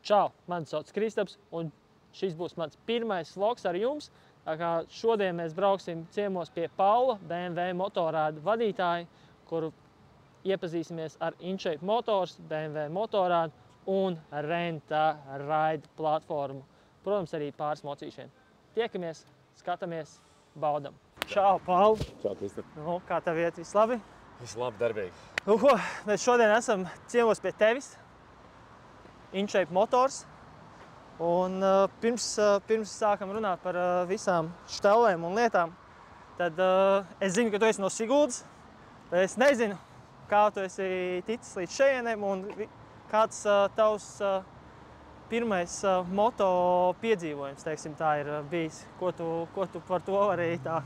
Čau, mani sauc Kristaps, un šis būs mans pirmais vlogs ar jums. Tā kā šodien mēs brauksim ciemos pie Paula, BMW motorāda vadītāja, kuru iepazīsimies ar InShape Motors, BMW motorādu un Renta Ride platformu. Protams, arī pāris mocīšiem. Tiekamies, skatāmies, baudam. Čau, Paul! Čau, Kristap! Nu, kā tev iet? Viss labi? Viss labi, darbīgi. Mēs šodien esam ciemos pie tevis. InShape Motors. Un pirms sākam runāt par visām štelēm un lietām, tad es zinu, ka tu esi no Siguldas. Es nezinu, kā tu esi ticis līdz šejieniem un kāds tavs pirmais moto piedzīvojums, teiksim, tā ir bijis. Ko tu par to vari tā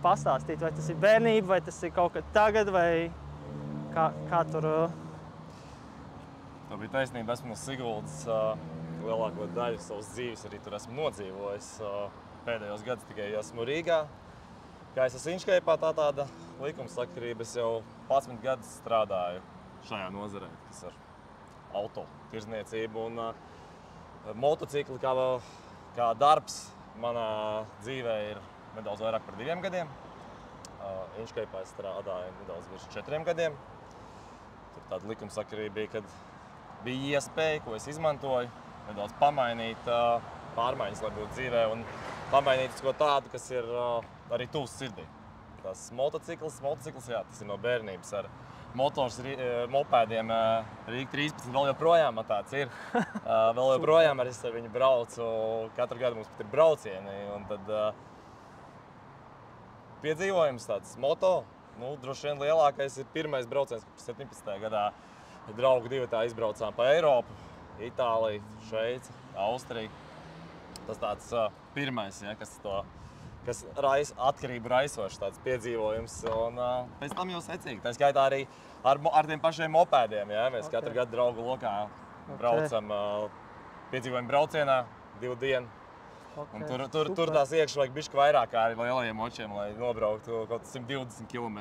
pastāstīt? Vai tas ir bērnība, vai tas ir kaut kad tagad, vai kā tur... Tā bija taisnība, esmu no Siguldas. Lielāko daļu savas dzīves arī tur esmu nodzīvojis. Pēdējos gadus tikai esmu Rīgā. Kā es esmu InShape'ā, tāda likumsakarība. Es jau 11 gadus strādāju šajā nozarē, kas ir auto tirdzniecība. Un motocikli kā darbs manā dzīvē ir nedaudz vairāk par 2 gadiem. InShape'ā es strādāju nedaudz virs 4 gadiem. Tur tāda likumsakarība bija, kad bija iespēja, ko es izmantoju, nedaudz pamainīt pārmaiņas, lai būtu dzīvē, un pamainīt uz ko tādu, kas ir arī tuvs sirdī. Tas motocikls, jā, tas ir no bērnības ar mopēdiem Rīga 13, vēl joprojām man tāds ir. Vēl joprojām arī es ar viņu braucu, katru gadu mums pat ir braucieni, un tad piedzīvojums tāds moto, droši vien lielākais ir pirmais brauciens, 17. gadā. Draugu divatā izbraucām pa Eiropu, Itāliju, Šveici, Austriju. Tas tāds pirmais, ja, kas atkarību raisošs tāds piedzīvojums. Un pēc tam jau secīgi. Tā skaitā arī ar tiem pašiem mopēdiem. Ja. Mēs katru gadu draugu lokā braucam piedzīvojumu braucienā 2 dienu. Un tur tās iekšā vajag bišķi vairāk kā arī lielajiem močiem, lai nobrauktu kaut 120 km.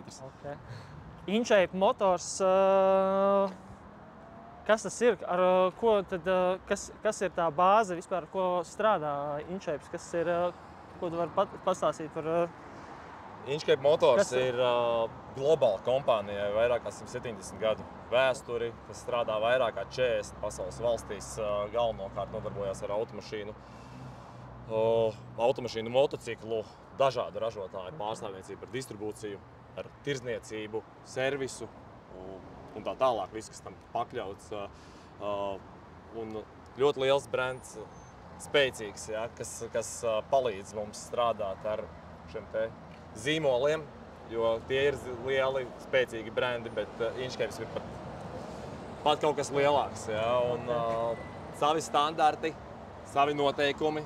InShape Motors. Kas tas ir? Kas ir tā bāze vispār, ar ko strādā InShape? Ko tu vari pastāstīt par... InShape Motors ir globāla kompānija, vairāk kā 170 gadu vēsturi, kas strādā vairāk kā 40 pasaules valstīs, galvenokārt nodarbojās ar automašīnu, motociklu, dažādu ražotāju pārstāvniecību, ar distribūciju, ar tirdzniecību, servisu un tā tālāk, viss, kas tam pakļauts. Un ļoti liels brands, spēcīgs, ja, kas palīdz mums strādāt ar šiem te zīmoliem, jo tie ir lieli, spēcīgi brandi, bet InShape ir pat kaut kas lielāks. Ja, un savi standarti, savi noteikumi,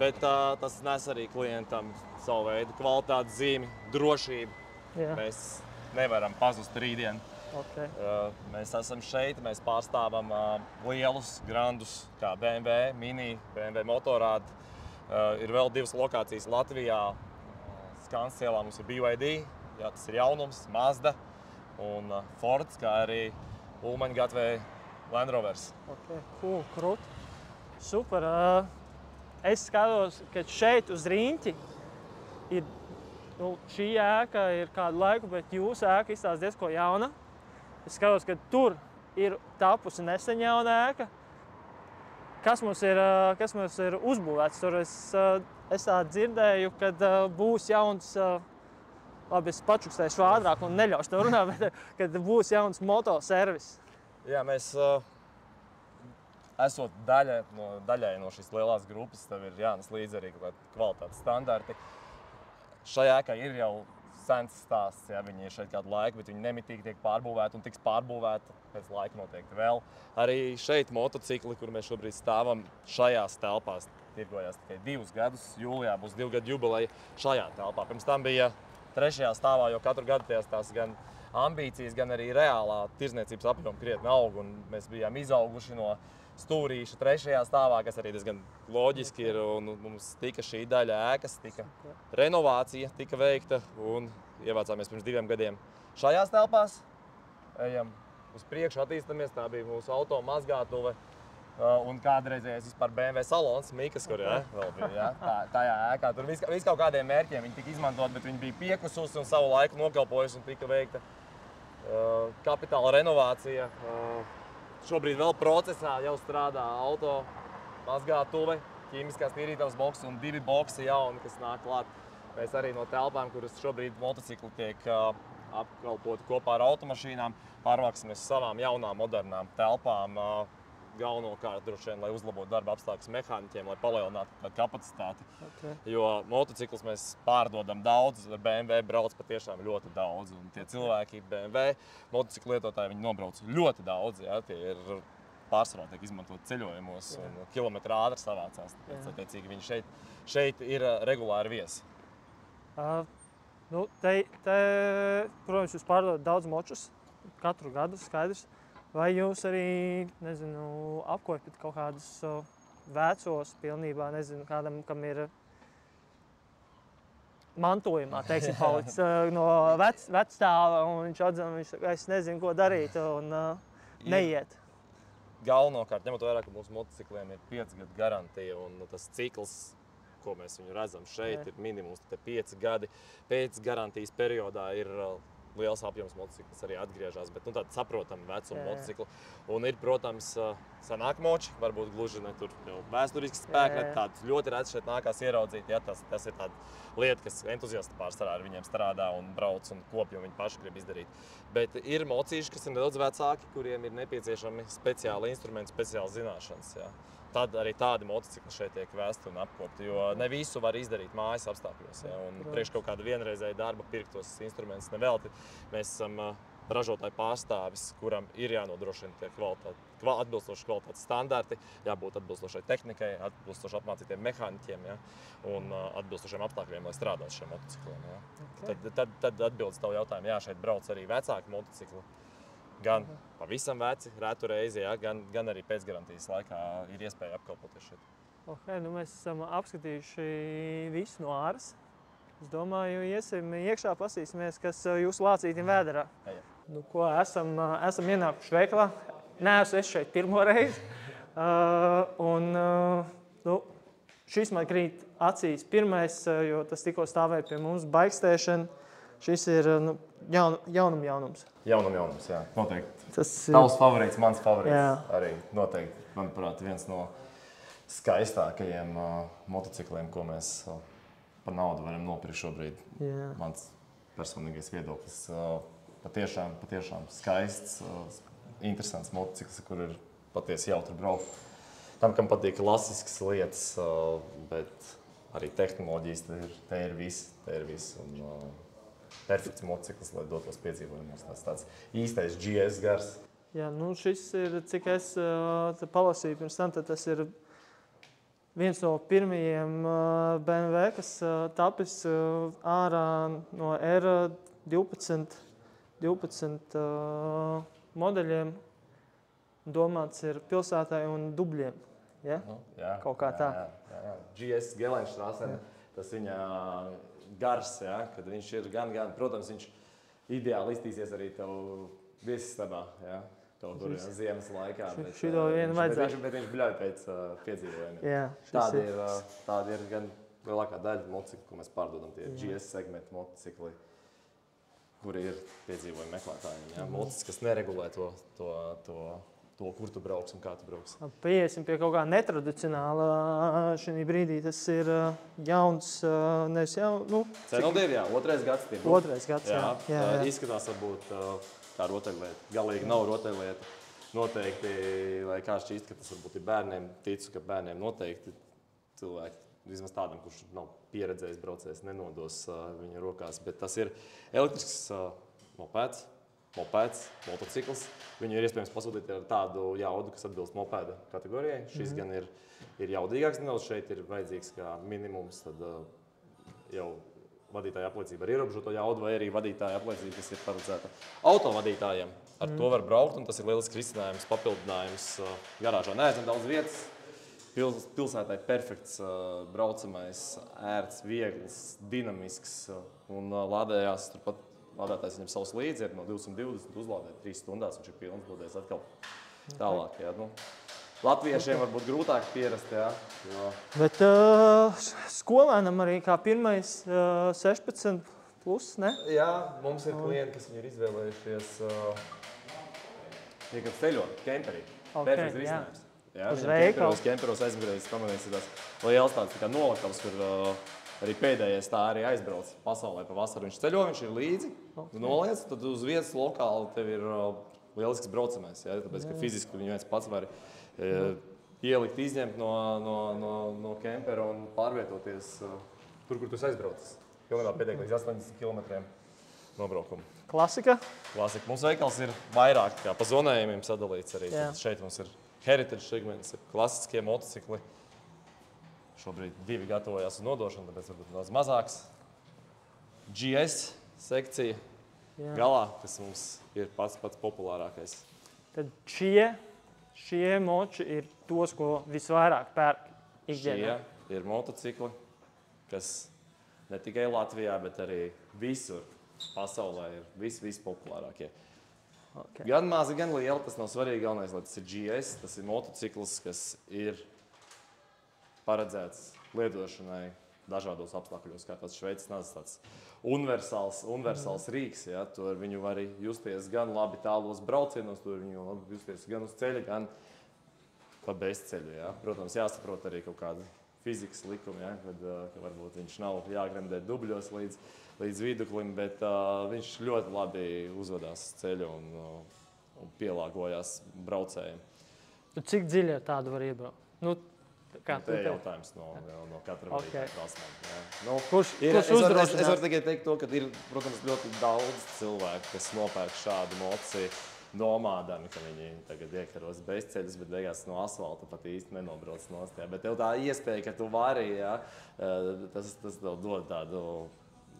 bet tas nes arī klientam savu veidu kvalitātes zīmi, drošību. Jā. Mēs nevaram pazust rītdien. Okay. Mēs esam šeit, mēs pārstāvam lielus, grandus, kā BMW, Mini, BMW motorādi. Ir vēl 2 lokācijas Latvijā. Skansas ielā mums ir BYD, jā, tas ir jaunums, Mazda un Fords, kā arī Ulmaņa gatavē Land Rovers. Okay. Cool, krūt. Super. Es skatos, ka šeit uz riņķi ir, šī ēka ir kādu laiku, bet jūsu ēka izstāsta diezko jauna. Es skatos, ka tur ir tapusi nesen jauna ēka. Kas mums ir uzbūvēts? Tur es tā dzirdēju, kad būs jauns, labi, es pačukstēšu ātrāk un neļaušu tev runāt, bet kad būs jauns motoservis. Jā, mēs, esot daļai no šīs lielās grupas, tev ir jānes līdzi arī kvalitātes standarti. Šajā ēkā ir jau sens stāsts, ja viņi ir šeit kādu laiku, bet viņi nemitīgi tiek pārbūvēti un tiks pārbūvēti pēc laika noteikti vēl. Arī šeit motocikli, kur mēs šobrīd stāvam, šajās telpās tirgojās tikai 2 gadus. Jūlijā būs 2 gadu jubileja šajā telpā. Pirms tam bija 3. stāvā, jo katru gadu tās gan ambīcijas, gan arī reālā tirdzniecības apjoma krietni aug, un mēs bijām izauguši no stūrīša 3. stāvā, kas arī diezgan loģiski ir, un mums tika šī daļa ēkas, tika renovācija, tika veikta, un ievācāmies pirms 2 gadiem šajās telpās. Ejam uz priekšu, attīstamies, tā bija mūsu auto mazgātuve, Un kādreizējais vispār BMW salons, Mikas, kur vēl bija, tajā ēkā. Tur viss kaut kādiem mērķiem viņi tika izmantot, bet viņi bija piekususi un savu laiku nokalpojusi un tika veikta kapitāla renovācija. Šobrīd vēl procesā jau strādā auto mazgātuve, ķīmiskās tīrītavas boks un 2 boksi jauni, kas nāk klāt. Mēs arī no telpām, kuras šobrīd motocikli tiek apkalpoti kopā ar automašīnām, pārvāksimies uz savām jaunām, modernām telpām. Galvenokārt droši vien, lai uzlabotu darba apstākļus mehāniķiem, lai palielinātu tādu kapacitāti. Okay. Jo motociklus mēs pārdodam daudz, ar BMW brauc patiešām ļoti daudz. Un tie cilvēki, BMW motociklu lietotāji, viņi nobrauc ļoti daudz. Ja? Tie ir pārsvarā tiek izmantot ceļojumos un kilometru ātri savācās. Tāpēc, attiecīgi, viņi šeit ir regulāri viesi. Protams, jūs pārdodat daudz močus katru gadu, skaidrs. Vai jūs arī, nezinu, apkopjat kaut kādus vecos pilnībā, nezinu, kādam, kam ir mantojumā, teiksim, palicis no vecstāva, un viņš atzina, es nezinu, ko darīt, un neiet. Galvenokārt, ņemot vērā, ka mūsu motocikliem ir 5 gadu garantija, un tas cikls, ko mēs viņu redzam šeit, ir minimums 5 gadi. Pēc garantijas periodā ir liels apjoms motociklis arī atgriežas, bet tāda saprotama vecuma motocikla. Un ir, protams, senāk moči, varbūt gluži ne tur jau vēsturiski spēki, tādas ļoti reti šeit nākās ieraudzīt. Ja, tas ir tāda lieta, kas entuziasti pārsvarā ar viņiem strādā un brauc un kopj, un viņi paši grib izdarīt. Bet ir mocīši, kas ir nedaudz vecāki, kuriem ir nepieciešami speciāli instrumenti, speciāli zināšanas. Ja. Tad arī tādi motocikli šeit tiek vēsti un apkopti, jo ne visu var izdarīt mājas apstākļos. Ja, un priekš kaut kāda vienreizēja darba pirkt tos instrumentus nevelti. Mēs esam ražotāju pārstāvis, kuram ir jānodrošina tie atbilstoši kvalitātes standarti, jābūt atbilstošai tehnikai, atbilstoši apmācītiem mehāniķiem, ja, un atbilstošiem apstākļiem, lai strādātu šiem motocikliem. Ja. Okay. Tad atbildes tavu jautājumu, jā, šeit brauc arī vecāki motocikli. Gan pavisam veci, rētu reizi, ja, gan arī pēcgarantijas laikā ir iespēja apkalpoties šeit. Okay, mēs esam apskatījuši visu no āras. Es domāju, iesim iekšā, pasīsimies, kas jūsu lācītim vēderā. Esam ienākuši veikalā. Neesmu es šeit pirmo reizi. Šis man krīt acīs pirmais, jo tas tikko stāvēja pie mums baikstēšana. Šis ir jaunums. Jaunums, jā, noteikti. Tavs favorīts, mans favorīts jā. Arī noteikti, manuprāt, viens no skaistākajiem motocikliem, ko mēs par naudu varam nopirkt šobrīd. Jā. Mans personīgais viedoklis. Patiešām skaists, interesants motocikls, kur ir patiesi jautri braukt. Tam, kam patīk klasiskas lietas, bet arī tehnoloģijas, te ir viss. Perfekts motocikls, lai dotos piedzīvojumus. Tāds īstais GS gars. Jā, šis ir, cik es palasīju pirms tam, tad tas ir viens no pirmajiem BMW, kas tapis ārā no R12 modeļiem. Domāts ir pilsētai un dubļiem. Ja? Jā, kaut kā tā. Jā. GS Gelenštrāsen, tas viņa gars, ja, kad viņš ir gan, protams, viņš ideāli iztīsies arī tev viesistabā, ja, kaut kur ziemas laikā. Šito vienu vajadzētu. Bet viņš bļauj pēc piedzīvojumiem. Jā, tāda ir gan lielākā daļa motocikli, ko mēs pārdodam, tie GS segmenta motocikli, kuri ir piedzīvojumi meklētājiem. Ja. Motociklis, kas neregulē to, kur tu brauks un kā tu brauks. Paiesim pie kaut kā netradicionāla šī brīdī. Tas ir jauns, nevis jau, C02, jā, 2. gads. 2. gads, jā. Izskatās varbūt kā rotaļlieta. Galīgi nav rotaļlieta. Noteikti, lai kā šķīst, ka tas varbūt ir bērniem, ticu, ka bērniem noteikti cilvēki, vismaz tādam, kurš nav pieredzējis braucējs, nenodos viņa rokās. Bet tas ir elektrisks mopēds, motocikls. Viņu ir iespējams pasūtīt ar tādu jaudu, kas atbilst mopēda kategorijai. Šis gan ir jaudīgāks nedaudz. Šeit ir vajadzīgs kā minimums tad jau vadītāja apliecība ar ierobežoto jaudu vai arī vadītāja apliecība, kas ir paredzēta autovadītājiem. Ar to var braukt, un tas ir lielisks risinājums, papildinājums garāžā. Neaizņem daudz vietas. Pilsētai perfekts, braucamais, ērts, viegls, dinamisks un lādējās turpat. Lādētājs viņam savus līdzi ir no 220 uzlādēt 3 stundās, viņš ir pilns, dodies atkal tālāk. Jā, Latviešiem varbūt grūtāk pierast, jā. Jo... Bet skolēnam arī kā pirmais 16 plus, ne? Jā, mums ir klienti, kas viņi ir izvēlējušies kad ceļot, kemperī. Perfekts risinājums. Jā, uz veikalu. Kemperos aizbrauc, pamanīts ir tās liels tāds kā noliktavs, kur arī pēdējais tā arī aizbrauc pasaulē pa vasaru. Viņš ceļo, viņš ir līdzi, noliec, tad uz vietas lokāli tev ir lielisks braucamais, jā, tāpēc, ka fiziski viņi viens pats var ielikt, izņemt no kempera un pārvietoties tur, kur tu aizbraucis. Pilnībā pietiek līdz 80 km nobraukumu. Klasika? Klasika. Mums veikals ir vairāk kā pa zonējumiem sadalīts arī. Šeit mums ir heritage segments, ir klasiskie motocikli. Šobrīd 2 gatavojās uz nodošanu, tāpēc varbūt daudz mazāks. GS sekcija galā, kas mums ir pats populārākais. Tad šie moči ir tos, ko visvairāk pērk ikdienā. Šie ir motocikli, kas ne tikai Latvijā, bet arī visur pasaulē ir vispopulārākie. Gan mazi, gan lieli, tas nav svarīgi. Galvenais, lai tas ir GS, tas ir motocikls, kas ir paredzēts lietošanai dažādos apstākļos, kā tāds Šveices nazis, tāds universāls rīks. Ja? Tur viņu var justies gan labi tālos braucienos, tur viņu labi justies gan uz ceļa, gan pa bezceļu. Ja? Protams, jāsaprot arī kaut kādi fizikas likumi, ja? Kad varbūt viņš nav jāgremdē dubļos līdz viduklim, bet viņš ļoti labi uzvedās ceļu un pielāgojās braucējiem. Cik dziļi tādu var iebraukt? Te ir jautājums no katra vadītāja prasmēm. Kurš uzdrošinās? Es varu tikai teikt to, ka ir, protams, ļoti daudz cilvēku, kas nopērk šādu moci nomādami, ka viņi tagad iekaros bezceļus, bet beigās no asfalta pat īsti nenobrauc nost. Bet tev tā iespēja, ka tu vari, ja, tas tev dod tādu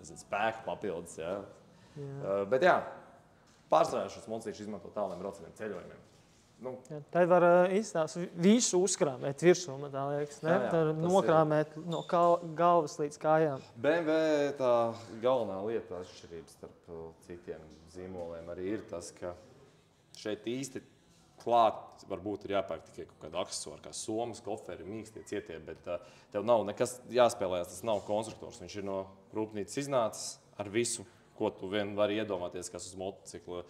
spēku papildus. Ja. Bet jā, pārsvarā šos mocīšus izmanto tāliem braucieniem ceļojumiem. Tad var visu uzkrāmēt virsū, man tā liekas, ne? Tad nokrāmēt no galvas līdz kājām. BMW tā galvenā lieta atšķirības starp citiem zīmoliem arī ir tas, ka šeit īsti klāt varbūt ir jāpērk tikai kaut kāda aksesuāra, kā somas, koferi, mīkstie, cietie, bet tev nav nekas jāspēlējās, tas nav konstruktors. Viņš ir no rūpnīcas iznācis ar visu, ko tu vien vari iedomāties, kas uz motocikla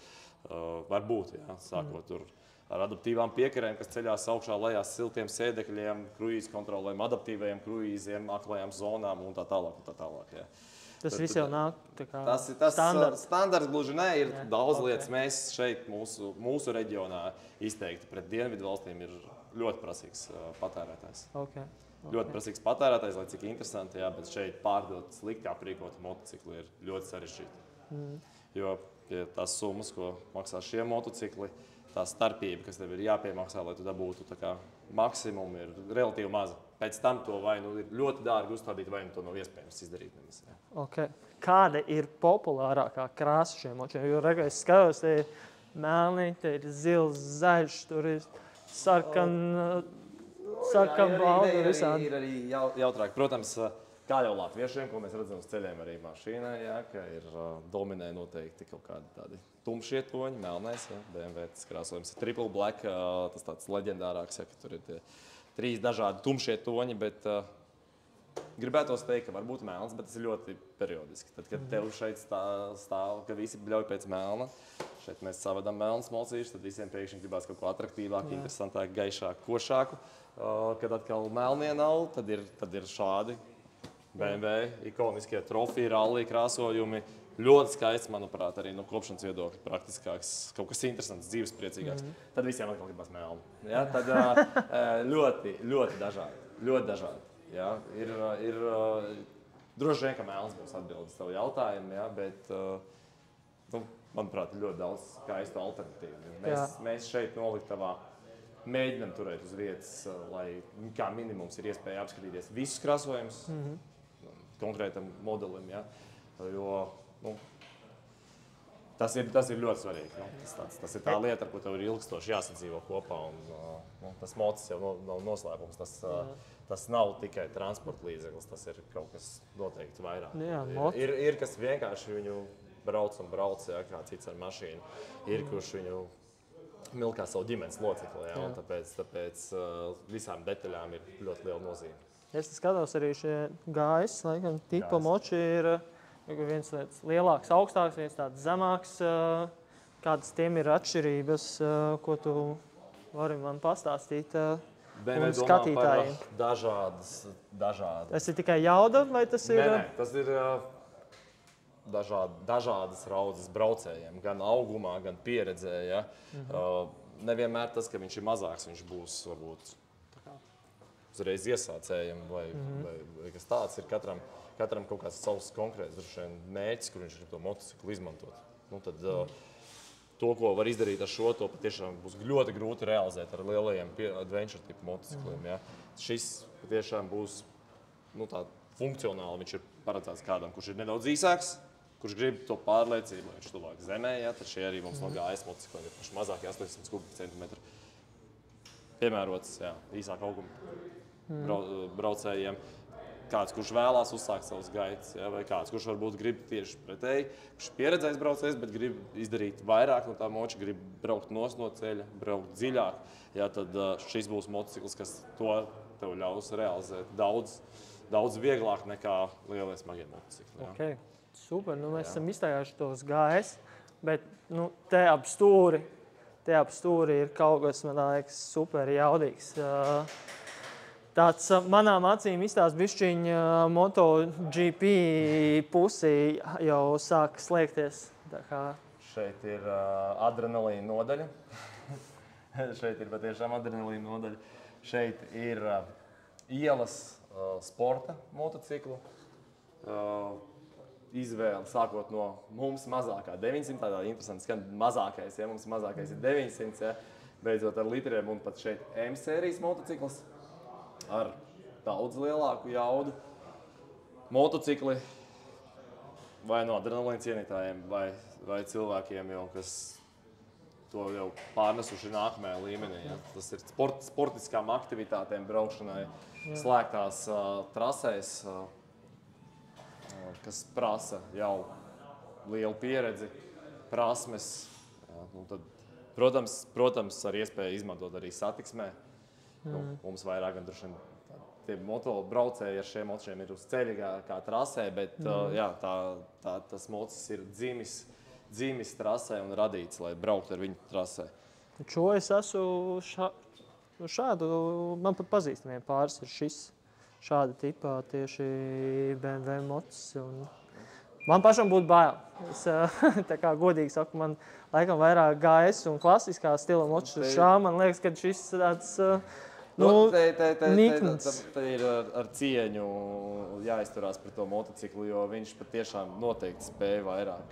var būt, jā, sākot tur ar adaptīvām piekarēm, kas ceļās augšā lejās siltiem sēdekļiem, kruīzu kontrolēm, adaptīvajiem kruīziem, aklajām zonām un tā tālāk. Jā. Tas viss jau nāk tā kā standarts. Standarts gluži ne, ir daudz lietas. Mēs šeit mūsu reģionā izteikti pret dienvidu valstīm ir ļoti prasīgs patērētājs. Ļoti prasīgs patērētājs, lai cik interesanti, jā, bet šeit pārdot slikti aprīkoti motocikli ir ļoti sarežģīti. Jo tās summas, ko maksā šie motocikli, tā starpība, kas tev ir jāpiemaksā, lai tu dabūtu maksimumu, ir relatīvi maza. Pēc tam to vai ir ļoti dārgi uzstādīt, vai to nav iespējams izdarīt. Kāda ir populārākā krāsa šiem močiem? Jo es skatos, te ir melni, te ir zils, zaļš, tur ir sarkan balda visādi. Ir arī jautrāk. Protams, kā jau latviešiem, ko mēs redzam uz ceļiem arī mašīnai, ja, ka ir dominē noteikti kaut kādi tādi tumšie toņi, melnais, ja, BMW tas krāsojums ir triple black, tas tāds leģendārāks, ja, ka tur ir tie 3 dažādi tumšie toņi, bet gribētos teikt, ka varbūt melns, bet tas ir ļoti periodiski. Tad, kad tev šeit stāv, ka visi bļauj pēc melna, šeit mēs savadam melnas mocīšus, tad visiem pēkšņi gribās kaut ko atraktīvāku, interesantāku, gaišāku, košāku. Kad atkal melnie nav, tad ir šādi BMW ikoniskie trofeji, rallija krāsojumi. Ļoti skaists, manuprāt, arī no kopšanas viedokļa praktiskāks, kaut kas interesants, dzīvespriecīgāks. Tad visiem atkal gribas melnu. Ja? Tad ļoti dažādi. Ja? Ir droši vien, ka melns būs atbildes tavu jautājumu, ja? Bet, manuprāt, ir ļoti daudz skaistu alternatīvu. Mēs šeit noliktavā mēģinām turēt uz vietas, lai kā minimums ir iespēja apskatīties visus krāsojumus konkrētam modelim. Ja? Jo tas ir ļoti svarīgi. Tas ir tā lieta, ar ko tev ir ilgstoši jāsadzīvo kopā. Tas mocis jau nav noslēpums. Tas nav tikai transporta līdzeklis, tas ir kaut kas noteikti vairāk. Ir kas vienkārši viņu brauc, ja, kā cits ar mašīnu. Ir, kurš viņu milkā savu ģimenes locekli. Ja, un tāpēc visām detaļām ir ļoti liela nozīme. Es skatos arī šie gājas, laikam, tipa moči ir viens tāds lielāks, augstāks, viens tāds zemāks. Kādas tiem ir atšķirības, ko tu vari man pastāstīt un skatītājiem? Dažādas. Tas ir tikai jauda, vai tas ir? Nē, tas ir dažādas raudzes braucējiem, gan augumā, gan pieredzē. Ja. Nevienmēr tas, ka viņš ir mazāks, viņš būs varbūt uzreiz iesācējiem vai kas tāds ir. Katram kaut kāds savs konkrēts mērķis, kur viņš ir to motociklu izmantot. Nu, tad, to, ko var izdarīt ar šo, to patiešām būs ļoti grūti realizēt ar lielajiem adventure tipu motocikliem. Ja. Šis patiešām būs funkcionāli. Viņš ir paredzēts kādam, kurš ir nedaudz īsāks, kurš grib to pārliecību, lai viņš tuvāk zemē. Ja. Tad šie arī mums no gājas motocikliem ir paši mazākie 800 kubikcentimetri. Piemērots īsāk auguma braucējiem. Kāds, kurš vēlās uzsākt savus gaitas, vai kāds, kurš varbūt grib tieši pretēji, kurš ir pieredzējis braucējs, bet grib izdarīt vairāk no tā moča, grib braukt no ceļa, braukt dziļāk, tad šis būs motocikls, kas to tev ļaus realizēt daudz vieglāk nekā lielie smagie motocikli. Okay. Super, mēs esam iztaigājuši tos gājas, bet te ap stūri ir kaut kas, man liekas, super jaudīgs. Tāds manām acīm izstāsta bišķiņa MotoGP pusi jau sāk slēgties. Šeit ir adrenalīna nodaļa. Šeit ir patiešām adrenalīna nodaļa. Šeit ir ielas sporta motociklu. Izvēle sākot no mums mazākā 900, tādā interesanti skan mazākais, ja mums mazākais ir 900, ja, beidzot ar litriem un pat šeit M sērijas motocikls. Ar daudz lielāku jaudu. Motocikli vai no adrenalīna cienītājiem, vai cilvēkiem, kas to jau pārnesuši nākamajā līmenī. Ja. Tas ir sportiskām aktivitātēm braukšanai slēgtās trasēs, kas prasa jau lielu pieredzi, prasmes. Ja. Tad, protams, ar iespēju izmantot arī satiksmē. Mums vairāk gan droši vien tie motobraucēji ar šiem motočiem ir uz ceļa kā trasē, bet tas mocis ir dzimis trasē un radīts, lai brauktu ar viņu trasē. Šo es esmu šādu, man pat pazīstamiem pāris ir šis šāda tipā tieši BMW mocis. Man pašam būtu bail. Es tā kā godīgi saku, man laikam vairāk GS un klasiskā stila mocis uz šā. Man liekas, ka šis tāds nikns. Te ir ar cieņu jāizturās pret to motociklu, jo viņš patiešām noteikti spēja vairāk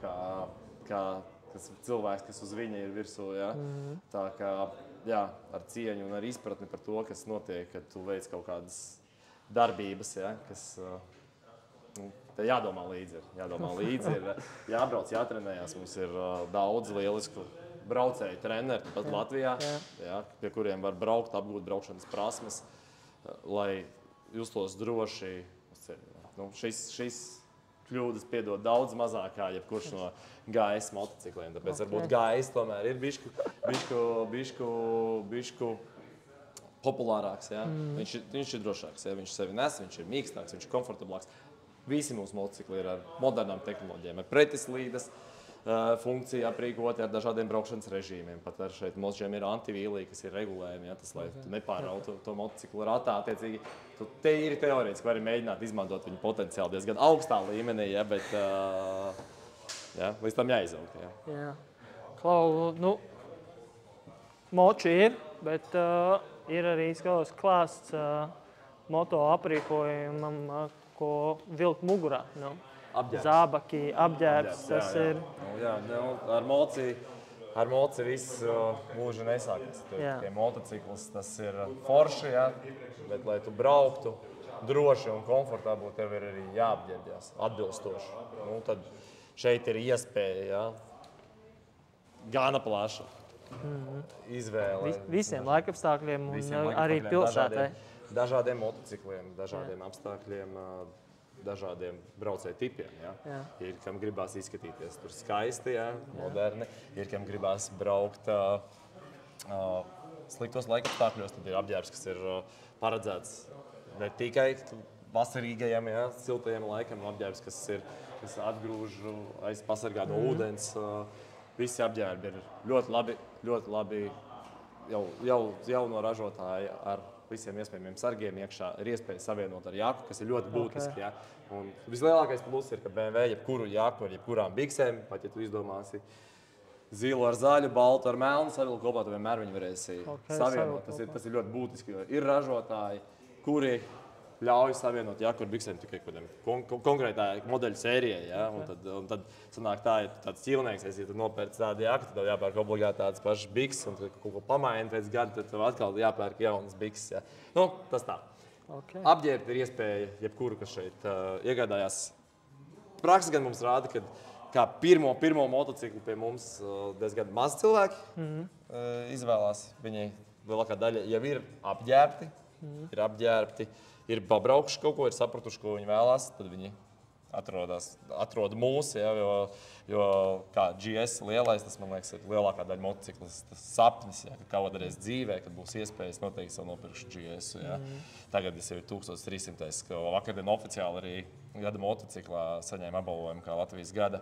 kā cilvēks, kas uz viņa ir virsū. Ja? Tā kā ar cieņu un ar izpratni par to, kas notiek, kad tu veic kaut kādas darbības, ja? Kas te jādomā līdzi ir, jābrauc, jātrenējās. Mums ir daudz lielisku braucēju treneri, pat Latvijā, pie kuriem var braukt, apgūt braukšanas prasmes, lai justos droši uz ceļa. Šis kļūdas piedod daudz mazāk kā jebkurš no GS motocikliem, tāpēc varbūt GS tomēr ir bišku populārāks. Ja? Viņš ir drošāks, ja? Viņš sevi nes, viņš ir mīkstāks, viņš ir komfortablāks. Visi mūsu motocikli ir ar modernām tehnoloģijām, ar pretislīdes funkciju aprīkoti ar dažādiem braukšanas režīmiem. Pat ar šeit motočiem ir antivīlī, kas ir regulējumi, ja? Tas, lai tu nepārautu to motociklu ratā. Attiecīgi, tu tīri teorētiski vari mēģināt izmantot viņu potenciāli diezgan augstā līmenī, ja? Bet līdz tam jāizaug. Ja? Jā. Klau, moči ir, bet ir arī klāsts moto aprīkojumam, ko vilkt mugurā. Zābaki, apģērbs, tas ir. Ar moci viss gluži nesākas. Tikai motocikls, tas ir forši, ja? Bet, lai tu brauktu droši un komfortabli, tev ir arī jāapģērbjas atbilstoši. Tad šeit ir iespēja, ja? Gana plaša izvēle. Visiem laikapstākļiem un arī pilsētai. Dažādiem motocikliem, dažādiem apstākļiem, dažādiem braucēju tipiem. Ja? Ir, kam gribās izskatīties tur skaisti, ja? Moderni. Ir, kam gribās braukt sliktos laikapstākļos, tad ir apģērbs, kas ir paredzēts ne tikai vasarīgajam, ja, siltajam laikam, apģērbs, kas atgrūž, pasargā no ūdens. Visi apģērbi ir ļoti labi jau no ražotāja ar visiem iespējamiem sargiem iekšā. Ir iespēja savienot ar jaku, kas ir ļoti būtiski. Ja. Un vislielākais pluss ir, ka BMW jebkuru jaku ar jebkurām biksēm, pat ja tu izdomāsi zilu ar zaļu, baltu ar melnu savilku kopā, tu vienmēr viņu varēsi savienot. Tas ir ļoti būtiski, jo ir ražotāji, kuri ļauj savienot jaku ar biksēm tikai kādam konkrētā modeļu sērijai. Ja? Un tad sanāk tā, ja tu tāds ķilnieks esi, ja tu nopērci tādu jaku, tad tev jāpērk obligāti tādas pašas bikses, un tad kaut ko pamaini pēc gada, tad tev atkal jāpērk jaunas bikses. Ja? Nu, tas tā. Apģērbt ir iespēja jebkuru, kas šeit iegādājās. Praksa gan mums rāda, ka kā pirmo motociklu pie mums diezgan maz cilvēki izvēlās. Viņi lielākā daļa jau ir apģērbti, ir pabraukuši kaut ko, ir sapratuši, ko viņi vēlās, tad viņi atrod mūs, ja, jo kā GS lielais, tas, man liekas, ir lielākā daļa motociklas sapnis, ja, ka kādreiz dzīvē, kad būs iespējas, noteikti sev nopirkšu GS. Ja. Tagad tas jau ir 1300, ka vakardien oficiāli arī gada motociklā saņēma apbalvojumu kā Latvijas gada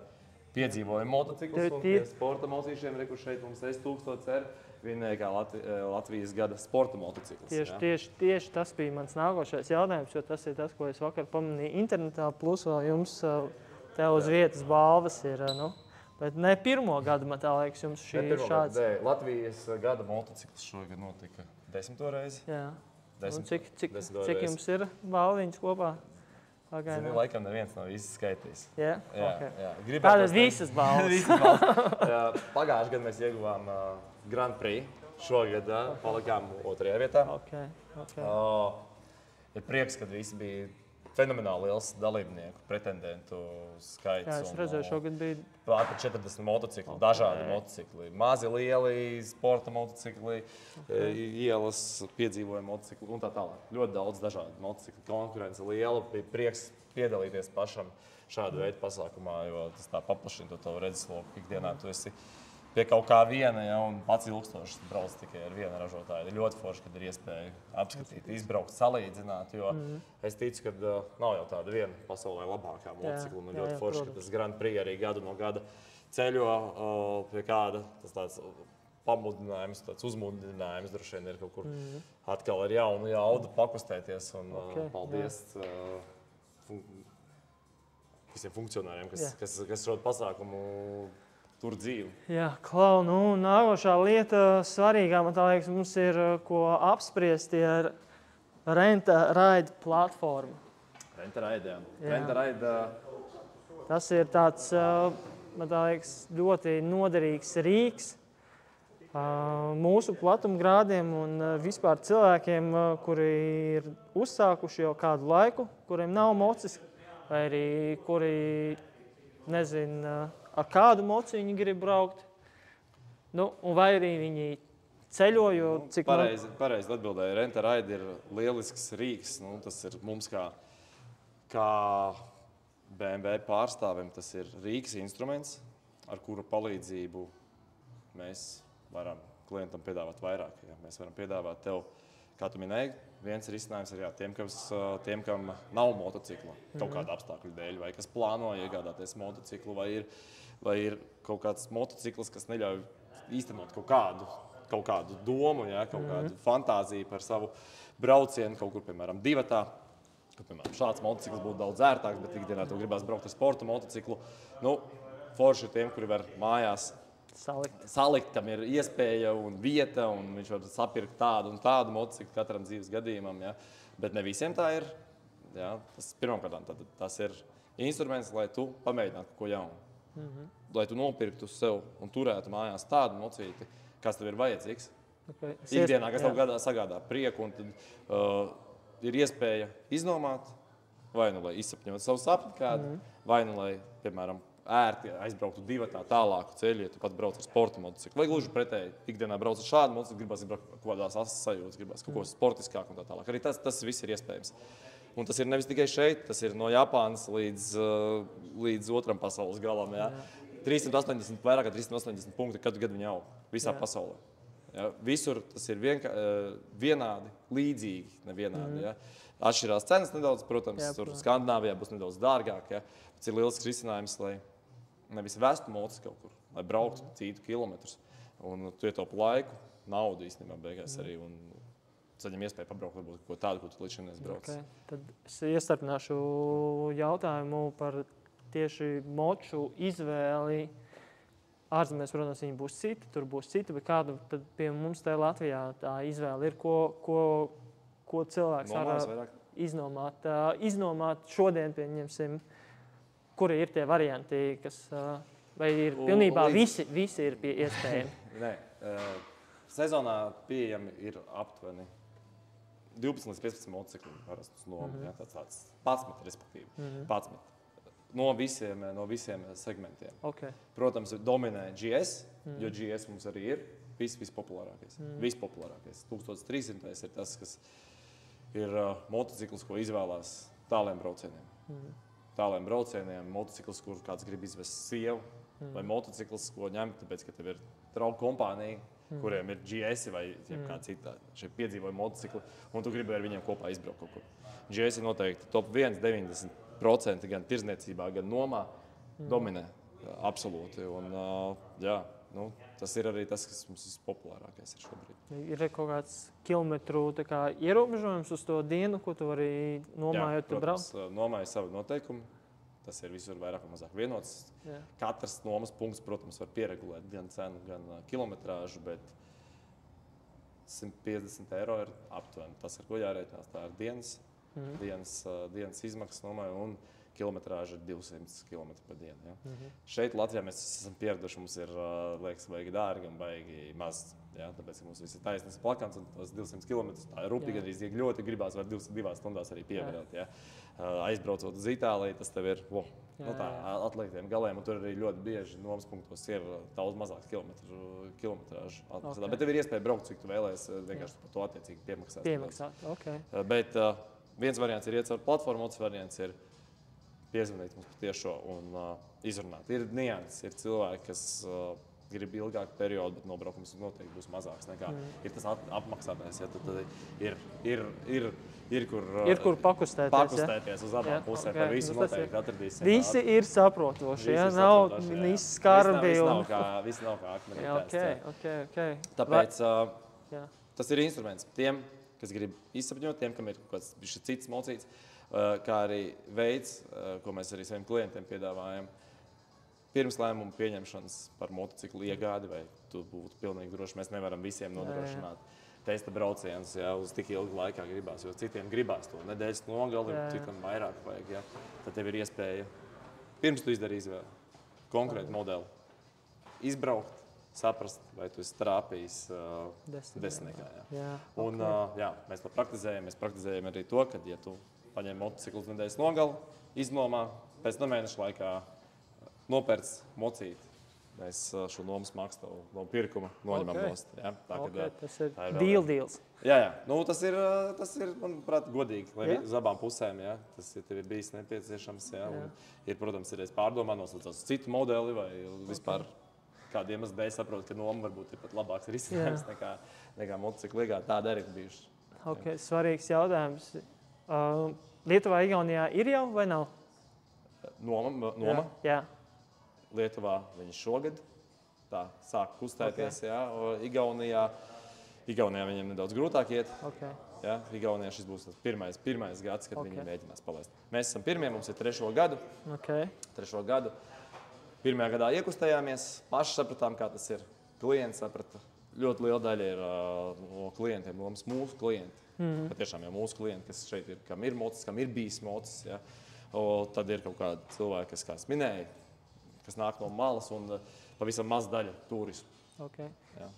piedzīvojuma motocikls, un pie sporta mocīšiem, kur šeit mums S1000R, vinnēja kā Latvijas gada sporta motocikls. Tieši tas bija mans nākošais jautājums, jo tas ir tas, ko es vakar pamanīju internetā, plus vēl jums te uz vietas balvas ir, bet ne pirmo gadu, man tā liekas, jums šī ir šāds. Latvijas gada motocikls šogad notika 10. reizi. Jā. Cik jums ir balviņas kopā? Zini, laikam neviens nav īsti skaitījis. Jā? Tātad visas balvas. Pagājušajā gadā mēs ieguvām Grand Prix. Šogad palikām 2. vietā. Ir prieks, ka visi bija fenomenāli liels dalībnieku, pretendentu skaits. Jā, es redzēju, šogad bija pār 40 motocikli, dažādi motocikli. Mazi, lieli, sporta motocikli, ielas piedzīvojumi motocikli un tā tālāk. Ļoti daudz dažādu motocikli, konkurence liela. Bija prieks piedalīties pašam šādu veidu pasākumā, jo tas tā paplašina to tavu redzesloku. Ikdienā tu esi pie kaut kā viena, ja, un pats ilgstoši brauc tikai ar vienu ražotāju. Ir ļoti forši, kad ir iespēja apskatīt, izbraukt, salīdzināt, jo es ticu, ka nav jau tāda viena pasaulē labākā motocikla. Un ļoti forši, ka tas Grand Prix arī gadu no gada ceļo pie kāda, tas tāds pamudinājums, tāds uzmudinājums droši vien ir kaut kur atkal ar jaunu jaudu pakustēties. Un paldies visiem funkcionāriem, kas šo pasākumu tur dzīvi. Jā, Klau, nākošā lieta svarīgā, man tā liekas, mums ir ko apspriest ar Rent-A-Ride platformu. Rent-A-Ride, jā. Rent-A-Ride. Tas ir tāds, man tā liekas, ļoti noderīgs rīks mūsu platumgrādiem un vispār cilvēkiem, kuri ir uzsākuši jau kādu laiku, kuriem nav mocis, vai arī kuri, nezinu, ar kādu moci viņi grib braukt, un vai arī viņi ceļo, jo cik... Pareizi atbildēja. Rent-A-Ride ir lielisks rīks. Tas ir mums kā BMW pārstāvim, tas ir rīks instruments, ar kuru palīdzību mēs varam klientam piedāvāt vairāk. Ja? Mēs varam piedāvāt tev, kā tu minēji, viens risinājums ir tiem, kam nav motocikla kaut kāda apstākļu dēļ, vai kas plāno iegādāties motociklu, vai ir kaut kāds motocikls, kas neļauj īstenot kaut kādu domu, ja, kaut kādu fantāziju par savu braucienu kaut kur, piemēram, divatā. Piemēram, šāds motocikls būtu daudz ērtāks, bet ikdienā tev gribās braukt ar sporta motociklu. Forši ir tiem, kuri var mājās salikt, kam ir iespēja un vieta, un viņš var sapirkt tādu un tādu motociklu katram dzīves gadījumam. Ja. Bet ne visiem tā ir. Ja. Pirmkārt, tas ir instruments, lai tu pamēģinātu kaut ko jaunu. Lai tu nopirktu sev un turētu mājās tādu mocīti, kas tev ir vajadzīgs. Ikdienā, kas tev sagādā prieku, un tad ir iespēja iznomāt, vai lai izsapņot savu sapni kādu, vai lai, piemēram, ērti aizbrauktu divatā tālāku ceļu, ja tu pats brauc ar sporta motociklu. Vai gluži pretēji, ikdienā brauc ar šādu motociklu, gribās izbraukt kaut kādās asas sajūtas, gribās kaut ko sportiskāk un tā tālāk. Arī tas viss ir iespējams. Un tas ir nevis tikai šeit, tas ir no Japānas līdz otram pasaules galam. Ja? 380, vairāk kā 380 punkti katru gadu viņi aug visā pasaulē. Ja? Visur tas ir vienādi, līdzīgi, nevienādi. Ja? Atšķirās cenas nedaudz, protams, tur Skandināvijā būs nedaudz dārgāk. Ja? Tas ir lielisks risinājums, lai nevis vestu motociklu kaut kur, lai brauktu citu kilometrus. Un tu ietaupi laiku, naudu īstenībā beigās arī. Un saņem iespēju pabraukt varbūt ko tādu, ko tu līdz šim neesi braucis. Okay. Tad es iestarpināšu jautājumu par tieši moču izvēli. Ārzemēs, protams, viņi būs citi, tur būs citi, bet kāda tad pie mums te Latvijā tā izvēle ir, ko cilvēks var iznomāt šodien, pieņemsim, kuri ir tie varianti, kas, vai ir pilnībā visi ir iespējami? Nē, sezonā pieejami ir aptuveni 12 līdz 15 motocikli parastus nomu, ja, tāds 11, respektīvi, 11 no visiem segmentiem. Okay. Protams, dominē GS, jo GS mums arī ir vispopulārākais. Vispopulārākais. 1300 ir tas, kas ir motocikls, ko izvēlās tāliem braucieniem. Tāliem braucieniem, motocikls, kur kāds grib izvest sievu, vai motocikls, ko ņemt, tāpēc, ka tev ir draugu kompānija, kuriem ir GS vai kā citā šeit piedzīvoja motocikli, un tu gribi ar viņiem kopā izbraukt kaut kur. GS ir noteikti top 1, 90% gan tirzniecībā, gan nomā dominē absolūti. Un, jā, tas ir arī tas, kas mums vispopulārākais ir šobrīd. Ir kaut kāds kilometru ierobežojums uz to dienu, ko tu vari nomājot, tu brauc? Protams, nomāja savu noteikumu. Tas ir visur vairāk vai mazāk vienots. Jā. Katrs nomas punkts, protams, var pieregulēt gan cenu, gan kilometrāžu, bet 150 eiro ir aptuveni. Tas, ar ko jārēķinās, tā ir dienas izmaksas nomāja un kilometrāža ir 200 km pa dienu. Ja? Šeit Latvijā mēs esam pieraduši, mums ir, liekas, baigi dārgi un baigi maz. Ja? Tāpēc, ka mums viss ir taisnīgs plakans un tos 200 km, tā ir rupīgi, arī ļoti gribās var 2 stundās arī pievērt. Ja? Aizbraucot uz Itāliju, tas tev ir atliektiem galiem, un tur arī ļoti bieži nomas punktos ir daudz mazāks kilometrāžu atmaksā. Bet tev ir iespēja braukt, cik tu vēlēs, vienkārši par to attiecīgi piemaksāt. Okay. Bet viens variants ir iet caur platformu, otrs variants ir piezvanīt mums patiešo un izrunāt. Ir nianses, ir cilvēki, kas grib ilgāku periodu, bet nobraukums noteikti būs mazāks nekā ir tas apmaksātais. Ja, tad ir kur pakustēties uz abām pusēm. Par visu noteikti atradīsim. Visi ir saprotoši, ja? Nav visi skarbi. Visi nav kā akmenī. Okay. Tāpēc tas ir instruments tiem, kas grib izsapņot, tiem, kam ir kaut kāds cits mocīts, kā arī veids, ko mēs arī saviem klientiem piedāvājam. Pirms lēmumu pieņemšanas par motociklu iegādi, vai tu būtu pilnīgi droši, mēs nevaram visiem nodrošināt testa braucienus, ja, uz tik ilgu laikā gribās, jo citiem gribās to nedēļas nogali, citam vairāk vajag. Ja. Tad tev ir iespēja, pirms tu izdari izvēli, konkrētu modeli, izbraukt, saprast, vai tu esi trāpījis desmitniekā. Ja. Un mēs to praktizējam. Mēs praktizējam arī to, ka, ja tu paņem motociklu uz nedēļas nogali, iznomā, pēc mēneša laikā nopērc mocīti. Mēs šo nomas maksu no pirkuma noņemam nost. Ja? Tas ir deals. Jā. Tas ir, manuprāt, godīgi, lai uz abām pusēm. Ja? Tas tev ir bijis nepieciešams. Ja? Ir, protams, ir pārdomā noslēdzās uz citu modeli vai vispār kādu iemeslu dēļ saprot, ka noma varbūt ir pat labāks risinājums nekā motociklu iegāde. Tāda arī bijuši. Svarīgs jautājums. Lietuvā, Igaunijā ir jau vai nav? Noma? Jā. Lietuvā viņi šogad tā sāk kustēties. Ja? Igaunijā viņiem nedaudz grūtāk iet. Ja? Igaunijā šis būs tas pirmais gads, kad viņi mēģinās palaist. Mēs esam pirmie, mums ir 3. gadu. 3. gadu. Pirmajā gadā iekustējāmies, paši sapratām, kā tas ir. Klienti saprata. Ļoti liela daļa ir no klientiem, mūsu klienti. Patiešām jau mūsu klienti, kas šeit ir, kam ir mocis, kam ir bijis mocis. Ja? Tad ir kaut kādi cilvēki, kas, kā es minēju, kas nāk no malas un pavisam maz daļa turismu.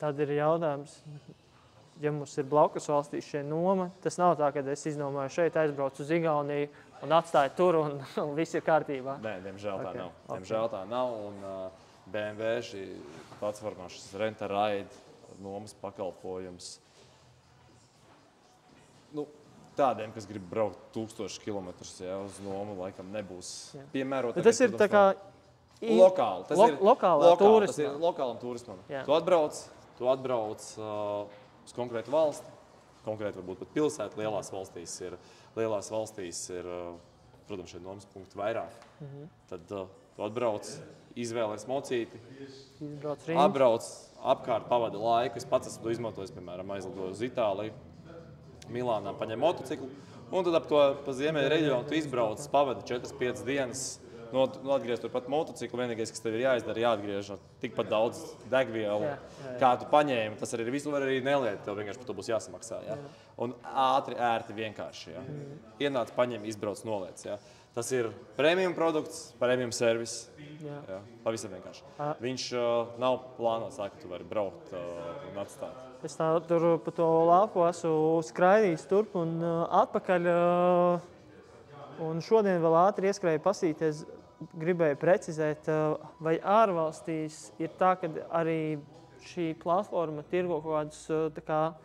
Tad ir jautājums, ja mums ir blakus valstīs šie noma, tas nav tā, ka es iznomāju šeit, aizbraucu uz Igauniju un atstāju tur un viss ir kārtībā. Nē, diemžēl tā nav. Diemžēl tā nav un BMW šī platformā, šis rent a ride nomas pakalpojums. Tādiem, kas grib braukt 1000 kilometrus uz nomu, laikam nebūs piemērot. Tas ir tā kā lokāli. Tas ir lokālam turismam. Tu atbrauc, tu atbrauc uz konkrētu valsti, konkrēti varbūt pat pilsētu, lielās valstīs ir protams, šeit nomas punkti vairāk. Tad tu atbrauc, izvēlies mocīti, atbrauc, apkārt pavadi laiku. Es pats esmu to izmantojis, piemēram, aizlidoju uz Itāliju, Milānā, paņem motociklu, un tad ap to pa ziemeļu reģionu tu izbrauc, pavadi 4-5 dienas, atgriezt turpat motociklu. Vienīgais, kas tev ir jāizdara, jāatgriež tikpat daudz degvielu, kā tu paņēmi. Tas arī visu var arī neliet, tev vienkārši par to būs jāsamaksā. Ja? Un ātri, ērti, vienkārši. Ja? Ienāc, paņem, izbrauc, noliec. Ja? Tas ir premium produkts, premium servis. Ja? Pavisam vienkārši. Viņš nav plānots tā, ka tu vari braukt un atstāt. Es tā tur pa to lapu esmu skraidījis turp un atpakaļ. Un šodien vēl ātri ieskrēju pasīties, gribēju precizēt, vai ārvalstīs ir tā, ka arī šī platforma tirgo kaut kādus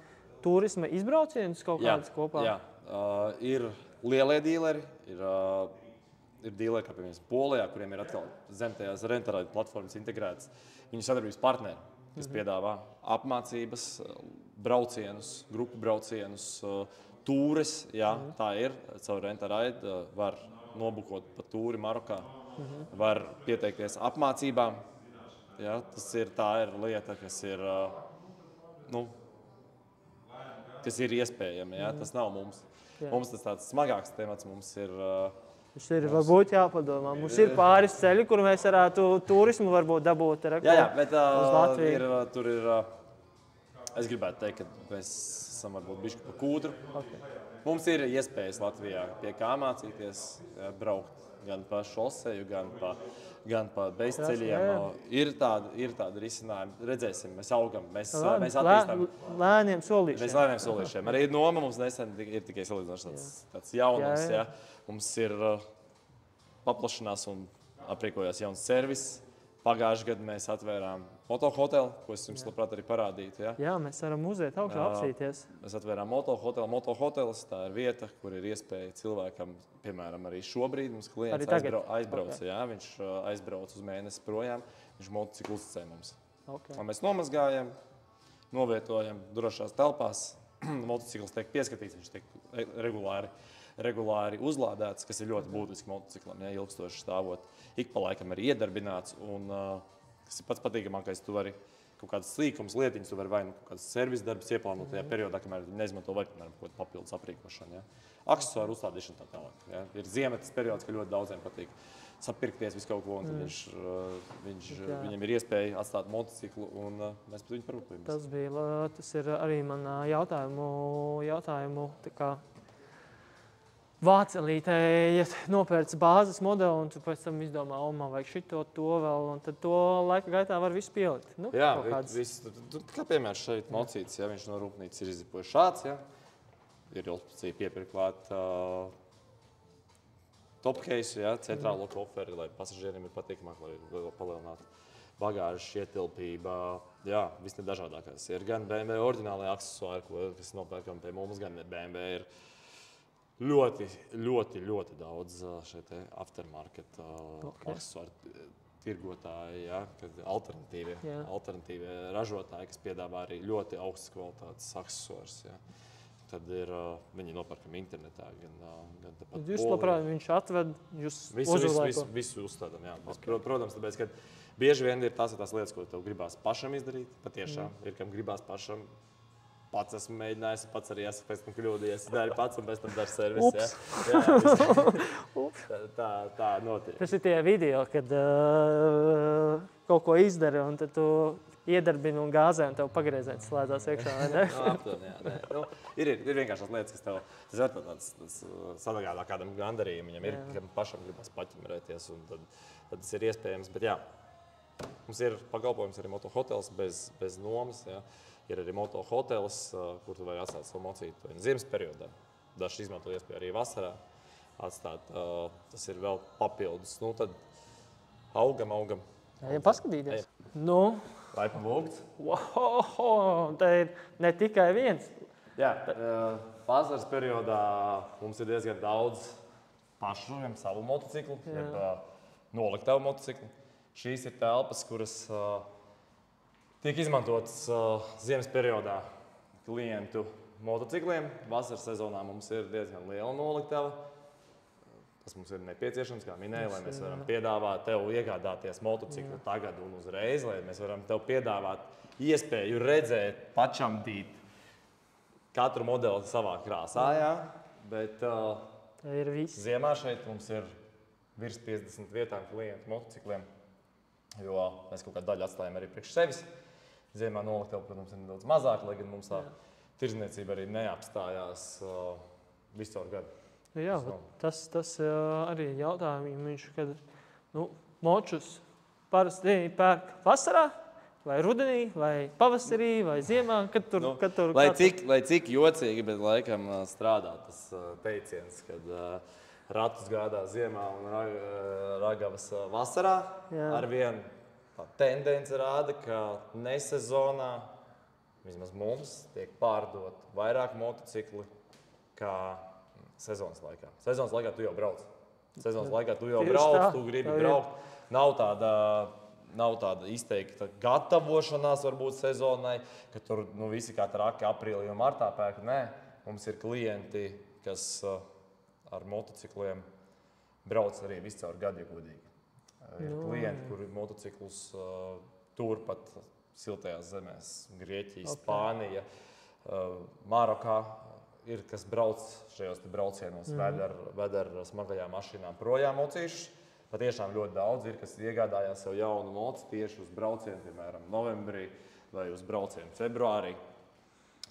turisma izbraucienus kaut kādus kopā? Jā, ir lielie dīleri, ir dīleri, kā piemēram Polijā, kuriem ir atkal zem tajās rentarāļu platformas integrētas viņu sadarbības partneri, kas piedāvā apmācības, braucienus, grupu braucienus, tūres, jā, tā ir. Caur rentarāļu var nobukot pa tūri Marokā, var pieteikties apmācībām. Jā, tā ir lieta, kas ir, kas ir iespējama. Jā, tas nav mums. Mums tas tāds smagāks temats mums ir. Tas ir varbūt jāpadomā. Mums ir pāris ceļi, kur mēs varētu turismu varbūt dabūt bet uz Latviju. Tur ir, es gribētu teikt, ka mēs esam varbūt bišķi pa kūdru. Mums ir iespējas Latvijā pie kā mācīties, braukt gan pa šoseju, gan pa bezceļiem. Ir tādi risinājumi. Redzēsim, mēs augam, mēs attīstām. Lēniem solīšiem. Mēs lēniem solīšiem. Arī Noma mums nesen ir tikai salīdzinoši tāds jaunums. Jā. Mums ir paplašanās un aprīkojās jauns servis. Pagājušajā gadā mēs atvērām motohotelu, ko es jums labprāt arī parādītu. Jā, mēs varam uziet augšā apsīties. Mēs atvērām motohotelu. Motohotelis tā ir vieta, kur ir iespēja cilvēkam, piemēram, arī šobrīd mums klients aizbrauca. Jā, viņš aizbrauca uz mēnesi projām, viņš motociklu uzticēja mums. Un mēs nomazgājam, novietojam drošās telpās. Motocikls tiek pieskatīts, viņš tiek regulāri uzlādēts, kas ir ļoti būtiski motociklam, ja, ilgstoši stāvot. Ik pa laikam arī iedarbināts, un kas ir pats patīkamākais, tu vari kaut kādas slīkums lietiņas, tu vari vai kaut kādas servis darbus ieplānot tajā periodā, kamēr neizmanto vai, piemēram, kaut kādu papildus aprīkošanu. Ja. Aksesuāru uzstādīšana tā tālāk. Ja. Ir ziemetas periods, ka ļoti daudziem patīk sapirkties visu kaut ko, un tad viņam ir iespēja atstāt motociklu, un mēs par viņu parūpējamies. Tas ir arī man jautājumu tā kā vācelītē, ja nopērc bāzes modeli, un tu pēc tam izdomā, man vajag šito, to vēl, un tad to laika gaitā var visu pielikt. Jā, kā piemērs šeit mocīts, ja viņš no rūpnīcas ir izzipojas šāds, ja, ir ilgspēcīgi piepirklāt topkeisu, ja, centrālo koferi, lai pasažieriem ir patīkamāk, lai palielinātu bagāžas ietilpība. Jā, viss nedažādākais. Ir gan BMW oriģinālajā aksesuāri, kas nopērkam pie mums, gan BMW ir ļoti daudz šeit aftermarket aksesuāru tirgotāji, ja, alternatīvie ražotāji, kas piedāvā arī ļoti augstas kvalitātes aksesuārus. Ja. Tad ir viņi nopērkam internetā, gan tepat Jūs labprāt, viņš atved, jūs uzlaiko? Visu uzstādām, jā. Protams, tāpēc, ka bieži vien ir tās lietas, ko tev gribās pašam izdarīt, patiešām ir, kam gribās pašam. Pats esmu mēģinājis, pats arī esmu pēc tam kļūdījies. Dari pats un pēc tam dari servisu. Tā notiek. Tas ir tie video, kad kaut ko izdari un tad tu iedarbini un gāzē un tev pagrieziens slēdzās iekšā, vai ne? Aptuveni, jā. Ir vienkārši tās lietas, kas tev tas var tāds sadagādā kādam gandarījumu. Viņam ir, ka pašam gribas paķemerēties un tad tas ir iespējams. Bet jā, mums ir pakalpojums arī motohotels bez nomas, jā. Ir arī motohotelis, kur tu vari atstāt savu mocītu ziemas periodā. Dažs izmanto iespēju arī vasarā atstāt. Tas ir vēl papildus. Nu, tad augam. Ejam paskatīties. Vai pabūgts? Wow, tā ir ne tikai viens. Jā, vasaras periodā mums ir diezgan daudz pašu, savu motociklu, noliktavu motociklu. Šīs ir telpas, kuras tiek izmantotas ziemas periodā klientu motocikliem. Vasaras sezonā mums ir diezgan liela noliktava. Tas mums ir nepieciešams, kā minēju, lai mēs varam piedāvāt tev iegādāties motociklu tagad un uzreiz, lai mēs varam tev piedāvāt iespēju redzēt, pačamdīt katru modeli savā krāsā. Jā. Bet ir viss. Ziemā šeit mums ir virs 50 vietām klientu motocikliem, jo mēs kaut kādu daļu atstājam arī priekš sevis. Ziemā noliktava, protams, ir nedaudz mazāk, lai gan mums tā tirdzniecība arī neapstājās visu caur gadu. Jā, tas arī ir jautājums, kad močus parasti pērk vasarā, vai rudenī, vai pavasarī, vai ziemā, kad tur lai cik jocīgi, bet laikam strādā tas teiciens, kad ratus gādā ziemā un ragavas vasarā. Arvien tā tendence rāda, ka nesezonā, vismaz mums, tiek pārdot vairāk motocikli kā sezonas laikā. Sezonas laikā tu jau brauc. Tu gribi braukt. Nav tāda izteikta gatavošanās varbūt sezonai, ka tur visi kā traki aprīlī un martā pērk. Nē, mums ir klienti, kas ar motocikliem brauc arī visu caur gadu, ja godīgi. Ir klienti, kuri motociklus turpat siltajās zemēs, Grieķija, Spānija, Marokā. Ir, kas brauc šajos braucienos, ved ar smagajām mašīnām projām mocīšus. Patiešām ļoti daudz ir, kas iegādājās sev jaunu moci tieši uz braucienu, piemēram, novembrī vai uz braucienu februārī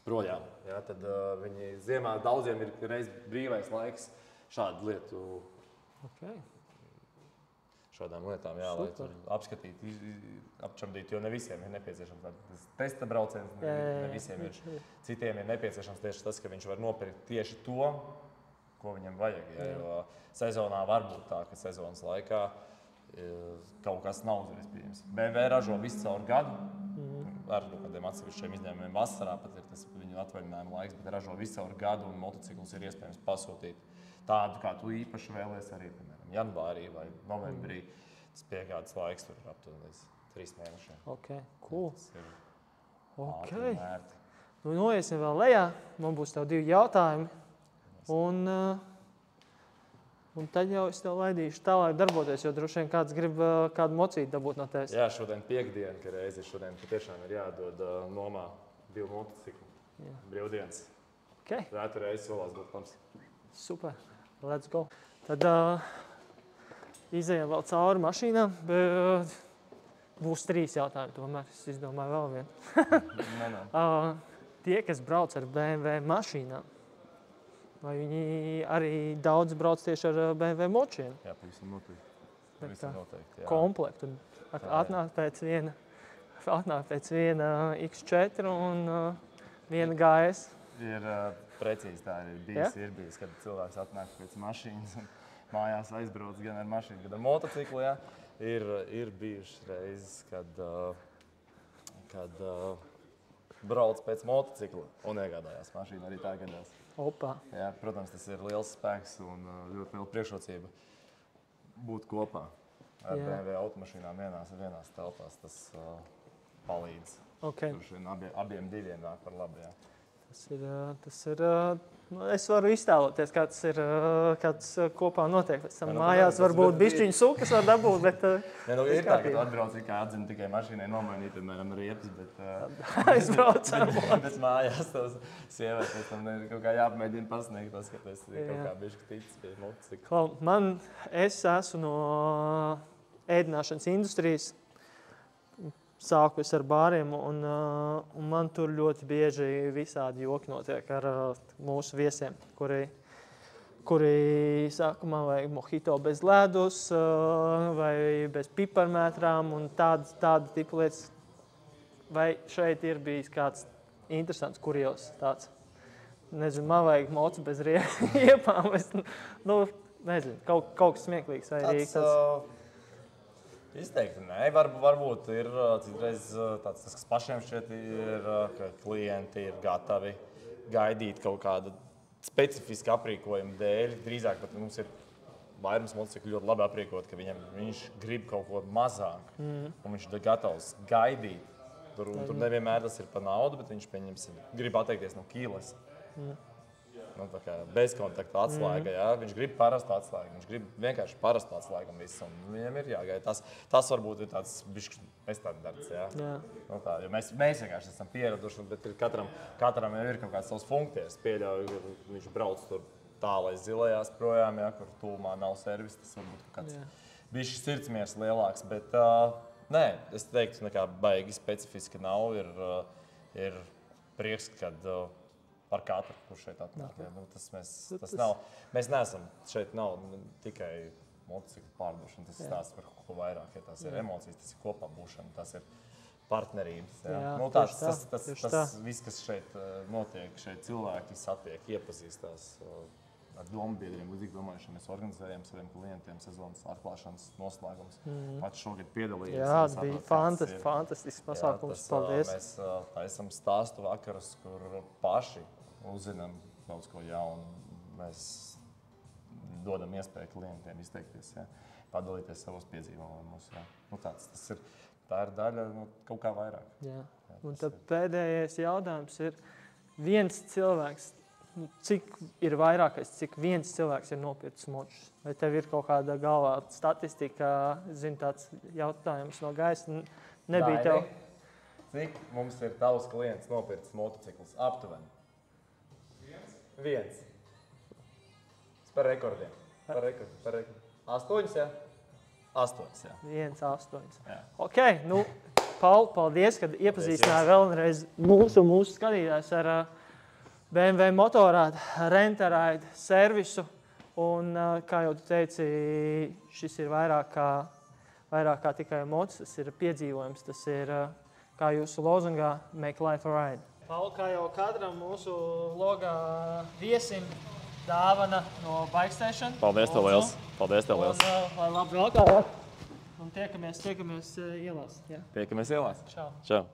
projām. Ja, tad viņi ziemā daudziem ir reiz brīvais laiks šādu lietu. Šādām lietām, jā, lai tur apskatītu, apčamdītu, jo ne visiem ir nepieciešams tāds testa brauciens, ne visiem ir. Citiem ir nepieciešams tieši tas, ka viņš var nopirkt tieši to, ko viņam vajag. Ja, jo sezonā var būt tā, ka sezonas laikā kaut kas nav uzreiz pieejams. BMW ražo visu caur gadu, ar kādiem atsevišķiem izņēmumiem vasarā, pat ir tas viņu atvaļinājuma laiks, bet ražo visu caur gadu un motociklus ir iespējams pasūtīt tādu, kā tu īpaši vēlies arī, piemēram, janvārī vai novembrī. Tas piegādes laiks tur ir aptuveni līdz 3 mēnešiem. Ok, cool. Tas ir ātri un ērti. Noiesim vēl lejā. Man būs tev 2 jautājumi. Un tad jau es tev laidīšu tālāk darboties, jo droši vien kāds grib kādu mocīti dabūt no tevis. Jā, šodien piekdiena, ka reizi šodien patiešām ir jādod nomā 2 motociklu. Brīvdienas. Rētu reizi solās būt labs. Super. Let's go. Tad izejam vēl cauri mašīnām. Būs 3 jautājumi tomēr. Es izdomāju vēl vienu. Tie, kas brauc ar BMW mašīnām, vai viņi arī daudz brauc tieši ar BMW močiem? Jā, pavisam noteikti. Komplektu. Atnāk pēc viena X4 un viena GS. Ir precīzi tā ir bijis, kad cilvēks atnāk pēc mašīnas un mājās aizbrauc gan ar mašīnu, gan ar motociklu. Jā. Ir bijušas reizes, kad brauc pēc motocikla un iegādājās mašīnu. Arī tā gadās. Jā, protams, tas ir liels spēks un ļoti liela priekšrocība būt kopā ar BMW automašīnām vienās telpās. Tas palīdz. Abiem diviem nāk par labu. Jā. Tas ir, es varu iztēloties, kā tas kopā notiek. Pēc tam mājās varbūt bišķiņu sukas var dabūt, bet... Ir tā, ka tu atbrauc kā atzina tikai mašīnai nomainīt, piemēram, riepas, bet... Aizbrauc ar motu. Bet mājās tavs sievēt, pēc tam kaut kā jāpamēģina pasniegt, paskaties, kaut kā bišķi ticis pie motocikla. Es esmu no ēdināšanas industrijas. Sāku es ar bāriem, un man tur ļoti bieži visādi joki notiek ar mūsu viesiem, kuri saka, man vajag mojito bez ledus vai bez piparmētrām un tāda tipa lietas. Vai šeit ir bijis kāds interesants kurios tāds? Nezinu, man vajag mocu bez riepām. Nezinu, kaut kas smieklīgs vai arī tāds. Izteikti nē, varbūt ir citreiz tāds, kas pašiem šķiet ir, ka klienti ir gatavi gaidīt kaut kādu specifisku aprīkojumu dēļ. Drīzāk pat mums ir vairums motociklu ļoti labi aprīkot, ka viņš grib kaut ko mazāk un viņš ir gatavs gaidīt Tur nevienmēr tas ir par naudu, bet viņš grib atteikties no kīles. Nu, tā kā bezkontakta atslēga, jā. Viņš grib parastu atslēgu, viņš grib vienkārši parastu atslēgu un viss. Un viņam ir jāgaida. Tas varbūt ir tāds bišķi nestandards, jā. Nu, tā, jo mēs vienkārši esam pieraduši, bet katram jau ir kaut kāds savs funkcijas. Pieļauju, viņš brauc tur tālais zilajās projām, jā, kur tūmā nav servis. Tas varbūt kaut kāds bišķi sirdsmiers lielāks, bet nē, es teiktu, nekā baigi specifiski nav. Ir prieks, kad par katru, kurš šeit atnāk. Nu, mēs neesam, šeit nav tikai motociklu pārdošana, tas ir stāsts par ko vairāk. Ja tās ir emocijas, tas ir kopā būšana, tas ir partnerības. Nu, tas viss, kas šeit notiek, šeit cilvēki satiek, iepazīstās ar dombiedriem, līdzīgi domājuši, mēs organizējam saviem klientiem sezonas atklāšanas noslēgums. Pats šogad piedalījies. Jā, tas bija fantastisks pasākums. Paldies. Mēs taisam stāstu vakarus, kur paši uzzinām daudz ko jaunu. Mēs dodam iespēju klientiem izteikties, padalīties savos piedzīvojumos. Nu, tā ir daļa kaut kā vairāk. Jā. Un tad pēdējais jautājums ir viens cilvēks. Cik ir vairākais, cik viens cilvēks ir nopircis močus? Vai tev ir kaut kāda galvā statistika, tāds jautājums no gaisa? Nebija tev. Cik mums ir tavs klients nopircis motociklus? Aptuveni. Viens. Par rekordiem. Par rekordiem. 8, jā? 8, jā. 1, 8. Ok, nu, Paul, paldies, kad iepazīstināji vēlreiz mūsu skatītājs ar BMW motorādu, rentarādu, servisu. Un, kā jau tu teici, šis ir vairāk kā tikai mocs, tas ir piedzīvojums, tas ir, kā jūsu lozungā, make life a ride. Paul, kā jau katram mūsu logā viesim dāvana no Bike Station. Paldies tev liels. Paldies tev liels. Lai labi vēl kā. Un tiekamies ielās. Tiekamies ielās. Čau. Čau.